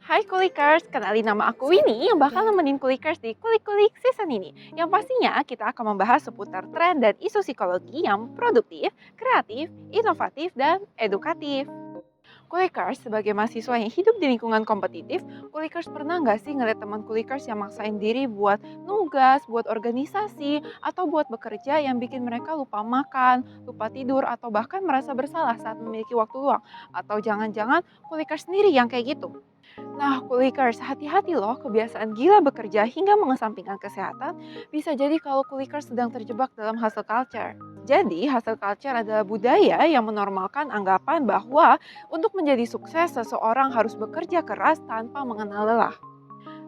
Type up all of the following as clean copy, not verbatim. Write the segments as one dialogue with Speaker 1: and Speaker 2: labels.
Speaker 1: Hai Kulikers, kenalin nama aku Winnie yang bakal nemenin Kulikers di Kulik-Kulik season ini. Yang pastinya kita akan membahas seputar tren dan isu psikologi yang produktif, kreatif, inovatif, dan edukatif. Kulikers, sebagai mahasiswa yang hidup di lingkungan kompetitif, Kulikers pernah nggak sih ngeliat teman Kulikers yang maksain diri buat nugas, buat organisasi, atau buat bekerja yang bikin mereka lupa makan, lupa tidur, atau bahkan merasa bersalah saat memiliki waktu luang? Atau jangan-jangan Kulikers sendiri yang kayak gitu? Nah, Kulikers, hati-hati loh, kebiasaan gila bekerja hingga mengesampingkan kesehatan bisa jadi kalau Kulikers sedang terjebak dalam hustle culture. Jadi, hustle culture adalah budaya yang menormalkan anggapan bahwa untuk menjadi sukses, seseorang harus bekerja keras tanpa mengenal lelah.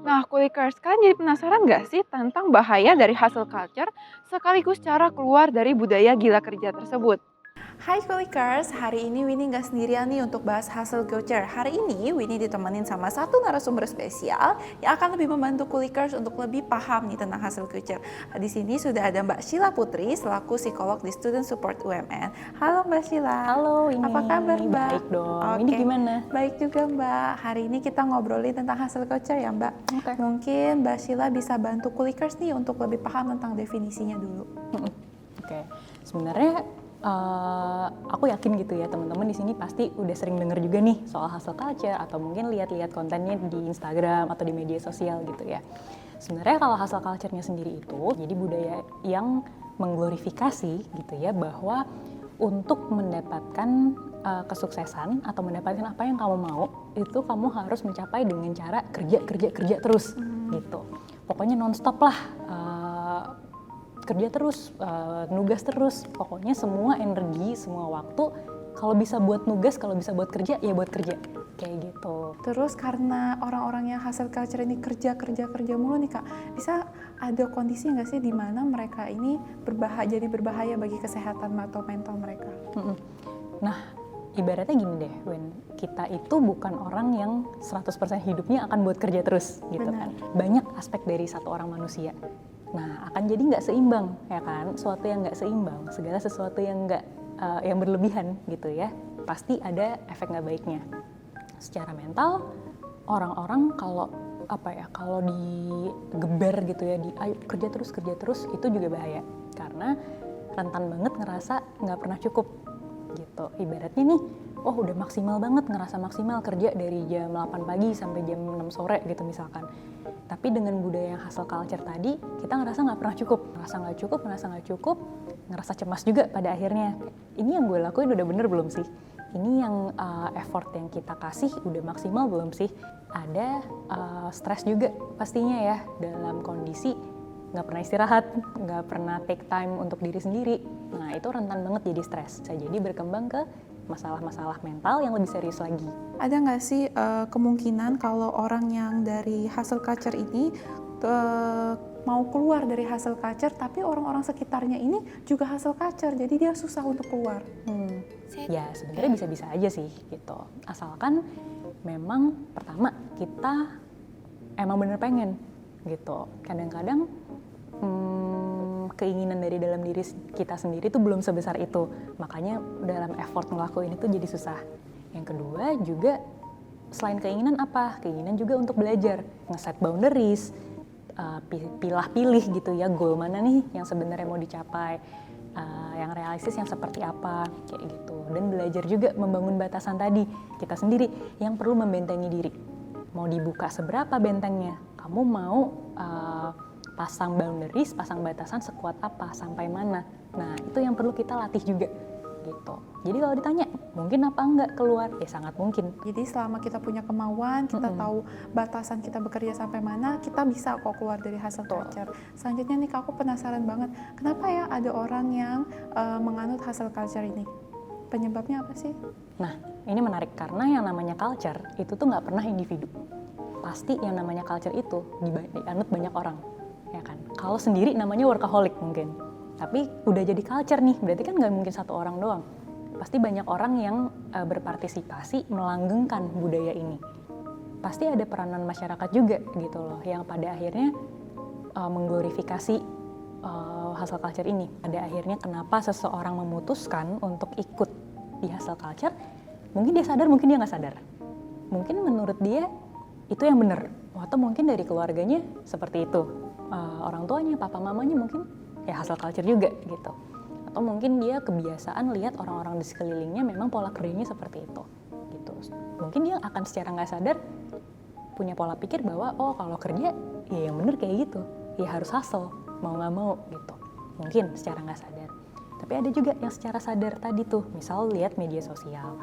Speaker 1: Nah, Kulikers, kalian jadi penasaran nggak sih tentang bahaya dari hustle culture sekaligus cara keluar dari budaya gila kerja tersebut?
Speaker 2: Hai Kulikers, hari ini Winnie nggak sendirian nih untuk bahas hustle culture. Hari ini Winnie ditemenin sama satu narasumber spesial yang akan lebih membantu Kulikers untuk lebih paham nih tentang hustle culture. Di sini sudah ada Mbak Sheila Putri selaku psikolog di Student Support UMN. Halo Mbak Sheila.
Speaker 3: Halo, ini
Speaker 2: Apa kabar Mbak?
Speaker 3: baik dong.
Speaker 2: Oke.
Speaker 3: Ini gimana?
Speaker 2: Baik juga Mbak. Hari ini kita ngobrolin tentang hustle culture ya Mbak.
Speaker 3: Oke.
Speaker 2: Mungkin Mbak Sheila bisa bantu Kulikers nih untuk lebih paham tentang definisinya dulu.
Speaker 3: Oke, sebenarnya aku yakin gitu ya teman-teman di sini pasti udah sering denger juga nih soal hustle culture atau mungkin lihat-lihat kontennya di Instagram atau di media sosial gitu ya. Sebenarnya kalau hustle culture-nya sendiri itu jadi budaya yang mengglorifikasi gitu ya bahwa untuk mendapatkan kesuksesan atau mendapatkan apa yang kamu mau itu kamu harus mencapai dengan cara kerja terus gitu. Pokoknya nonstop lah. Kerja terus, nugas terus, pokoknya semua energi, semua waktu kalau bisa buat nugas, kalau bisa buat kerja, ya buat kerja, kayak gitu.
Speaker 2: Terus karena orang-orang yang hustle culture ini kerja mulu nih Kak, bisa ada kondisi nggak sih di mana mereka ini jadi berbahaya bagi kesehatan atau mental mereka?
Speaker 3: Nah, ibaratnya gini deh, Wen, kita itu bukan orang yang 100% hidupnya akan buat kerja terus, gitu
Speaker 2: Benar.
Speaker 3: kan. Banyak aspek dari satu orang manusia. Nah, akan jadi nggak seimbang, ya kan? Sesuatu yang nggak seimbang, segala sesuatu yang nggak yang berlebihan, gitu ya. Pasti ada efek nggak baiknya. Secara mental, orang-orang kalau kalau digeber gitu ya, ayo kerja terus, itu juga bahaya. Karena rentan banget ngerasa nggak pernah cukup, gitu. Ibaratnya nih, oh udah maksimal banget, ngerasa maksimal kerja dari jam 8 pagi sampai jam 6 sore gitu misalkan. Tapi dengan budaya yang hustle culture tadi, kita ngerasa nggak pernah cukup, ngerasa cemas juga pada akhirnya. Ini yang gue lakuin udah bener belum sih? Ini yang effort yang kita kasih udah maksimal belum sih? Ada stres juga pastinya ya, dalam kondisi nggak pernah istirahat, nggak pernah take time untuk diri sendiri. Nah itu rentan banget jadi stres, bisa jadi berkembang ke masalah-masalah mental yang lebih serius lagi.
Speaker 2: Ada nggak sih kemungkinan kalau orang yang dari hustle culture ini mau keluar dari hustle culture, tapi orang-orang sekitarnya ini juga hustle culture, jadi dia susah untuk keluar?
Speaker 3: Ya sebenarnya bisa-bisa aja sih gitu. Asalkan memang pertama kita emang bener pengen gitu. Kadang-kadang keinginan dari dalam diri kita sendiri tuh belum sebesar itu. Makanya dalam effort ngelakuin itu jadi susah. Yang kedua juga selain keinginan apa? Keinginan juga untuk belajar, nge-set boundaries, pilih gitu ya goal mana nih yang sebenarnya mau dicapai, yang realistis yang seperti apa, kayak gitu. Dan belajar juga membangun batasan tadi, kita sendiri yang perlu membentengi diri. Mau dibuka seberapa bentengnya? Kamu mau pasang boundaries, pasang batasan sekuat apa, sampai mana. Nah, itu yang perlu kita latih juga, gitu. Jadi kalau ditanya, mungkin apa enggak keluar? Ya sangat mungkin.
Speaker 2: Jadi selama kita punya kemauan, kita tahu batasan kita bekerja sampai mana, kita bisa kok keluar dari hustle culture. Selanjutnya nih Kak, aku penasaran banget, kenapa ya ada orang yang menganut hustle culture ini? Penyebabnya apa sih?
Speaker 3: Nah, ini menarik karena yang namanya culture itu tuh nggak pernah individu. Pasti yang namanya culture itu dianut banyak orang. Ya kan? Kalau sendiri namanya workaholic mungkin, tapi udah jadi culture nih, berarti kan nggak mungkin satu orang doang. Pasti banyak orang yang berpartisipasi melanggengkan budaya ini. Pasti ada peranan masyarakat juga gitu loh, yang pada akhirnya mengglorifikasi hustle culture ini. Pada akhirnya kenapa seseorang memutuskan untuk ikut di hustle culture, mungkin dia sadar, mungkin dia nggak sadar. Mungkin menurut dia itu yang benar. Atau mungkin dari keluarganya seperti itu. Orang tuanya, papa mamanya mungkin ya hustle culture juga gitu. Atau mungkin dia kebiasaan lihat orang-orang di sekelilingnya memang pola kerjanya seperti itu gitu. Mungkin dia akan secara nggak sadar punya pola pikir bahwa oh kalau kerja ya yang bener kayak gitu, ya harus hustle mau nggak mau gitu. Mungkin secara nggak sadar. Tapi ada juga yang secara sadar tadi tuh, misal lihat media sosial.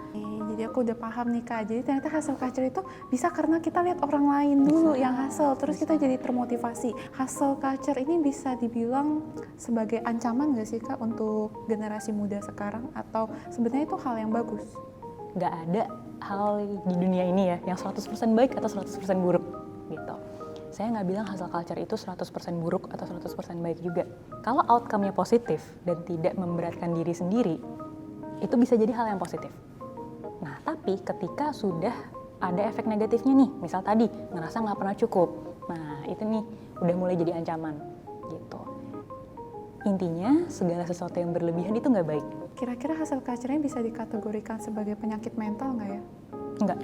Speaker 2: Jadi aku udah paham nih Kak, jadi ternyata hustle culture itu bisa karena kita lihat orang lain dulu yang hustle, terus kita jadi termotivasi. Hustle culture ini bisa dibilang sebagai ancaman nggak sih Kak untuk generasi muda sekarang, atau sebenarnya itu hal yang bagus?
Speaker 3: Nggak ada hal di dunia ini ya yang 100% baik atau 100% buruk gitu. Saya nggak bilang hustle culture itu 100% buruk atau 100% baik juga. Kalau outcome-nya positif dan tidak memberatkan diri sendiri, itu bisa jadi hal yang positif. Nah, tapi ketika sudah ada efek negatifnya nih, misal tadi ngerasa nggak pernah cukup, nah itu nih udah mulai jadi ancaman gitu. Intinya segala sesuatu yang berlebihan itu nggak baik.
Speaker 2: Kira-kira hustle culture-nya bisa dikategorikan sebagai penyakit mental nggak ya?
Speaker 3: Enggak,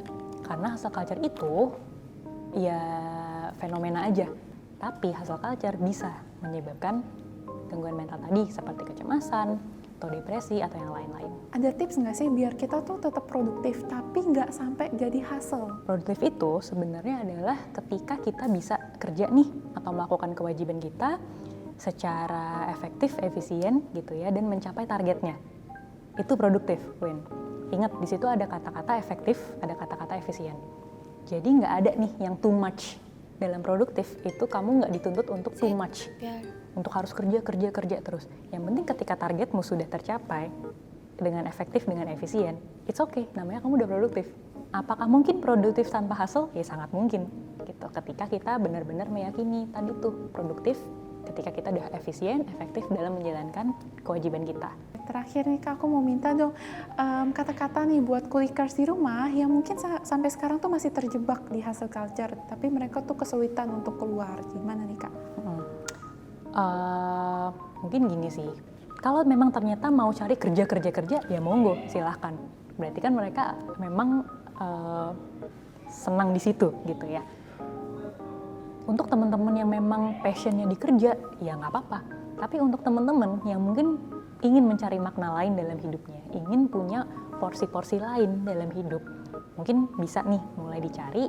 Speaker 3: karena hustle culture itu ya fenomena aja. Tapi hustle culture bisa menyebabkan gangguan mental tadi seperti kecemasan, atau depresi, atau yang lain-lain.
Speaker 2: Ada tips nggak sih biar kita tuh tetap produktif tapi nggak sampai jadi hustle?
Speaker 3: Produktif itu sebenarnya adalah ketika kita bisa kerja nih atau melakukan kewajiban kita secara efektif, efisien gitu ya, dan mencapai targetnya. Itu produktif, Win. Ingat, di situ ada kata-kata efektif, ada kata-kata efisien. Jadi nggak ada nih yang too much. Dalam produktif itu kamu nggak dituntut untuk too much. Untuk harus kerja terus. Yang penting ketika targetmu sudah tercapai dengan efektif, dengan efisien, it's okay, namanya kamu udah produktif. Apakah mungkin produktif tanpa hustle? Ya sangat mungkin. Gitu. Ketika kita benar-benar meyakini tadi tuh produktif, ketika kita udah efisien, efektif dalam menjalankan kewajiban kita.
Speaker 2: Terakhir nih Kak, aku mau minta dong kata-kata nih buat kulikers di rumah yang mungkin sampai sekarang tuh masih terjebak di hustle culture, tapi mereka tuh kesulitan untuk keluar. Gimana nih Kak?
Speaker 3: Mungkin gini sih, kalau memang ternyata mau cari kerja, ya monggo, silahkan. Berarti kan mereka memang senang di situ gitu ya. Untuk teman-teman yang memang passionnya di kerja, ya nggak apa-apa. Tapi untuk teman-teman yang mungkin ingin mencari makna lain dalam hidupnya, ingin punya porsi-porsi lain dalam hidup, mungkin bisa nih mulai dicari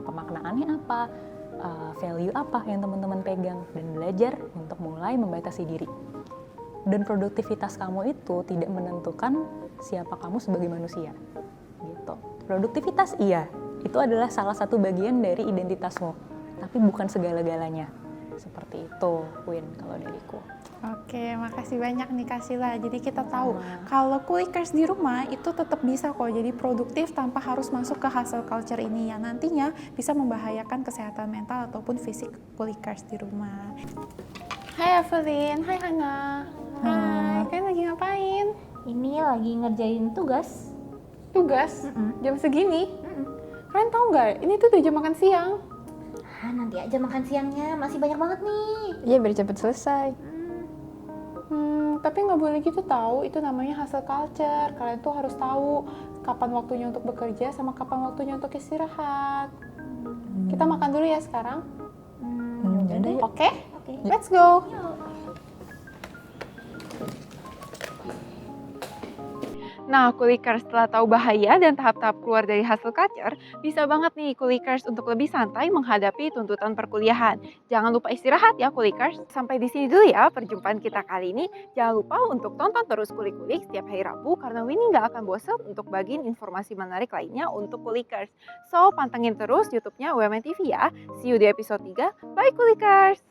Speaker 3: pemaknaannya apa, value apa yang teman-teman pegang, dan belajar untuk mulai membatasi diri. Dan produktivitas kamu itu tidak menentukan siapa kamu sebagai manusia. Gitu. Produktivitas iya, itu adalah salah satu bagian dari identitasmu, tapi bukan segala-galanya. Seperti itu, Win, kalau dariku.
Speaker 2: Oke, makasih banyak nih Kak Sila. Jadi kita tahu kalau kulikers di rumah itu tetap bisa kok jadi produktif tanpa harus masuk ke hustle culture ini yang nantinya bisa membahayakan kesehatan mental ataupun fisik kulikers di rumah. Hai Evelyn, hai Hana. Hai, kalian lagi ngapain?
Speaker 4: Ini lagi ngerjain tugas.
Speaker 2: Tugas? Jam segini? Kalian tahu nggak? Ini tuh udah jam makan siang.
Speaker 4: Nanti aja makan siangnya, masih banyak banget nih.
Speaker 1: Iya, biar cepet selesai.
Speaker 2: Tapi nggak boleh gitu tahu, itu namanya hustle culture. Kalian tuh harus tahu kapan waktunya untuk bekerja sama kapan waktunya untuk istirahat. Kita makan dulu ya sekarang.
Speaker 3: Yaudah, yuk.
Speaker 2: Oke?
Speaker 4: Oke.
Speaker 2: Let's go.
Speaker 1: Nah, kulikers setelah tahu bahaya dan tahap-tahap keluar dari hustle culture, bisa banget nih kulikers untuk lebih santai menghadapi tuntutan perkuliahan. Jangan lupa istirahat ya kulikers. Sampai di sini dulu ya perjumpaan kita kali ini. Jangan lupa untuk tonton terus kulik-kulik setiap hari Rabu karena Winnie nggak akan bosan untuk bagiin informasi menarik lainnya untuk kulikers. So, pantengin terus YouTube-nya UMN TV ya. See you di episode 3. Bye kulikers!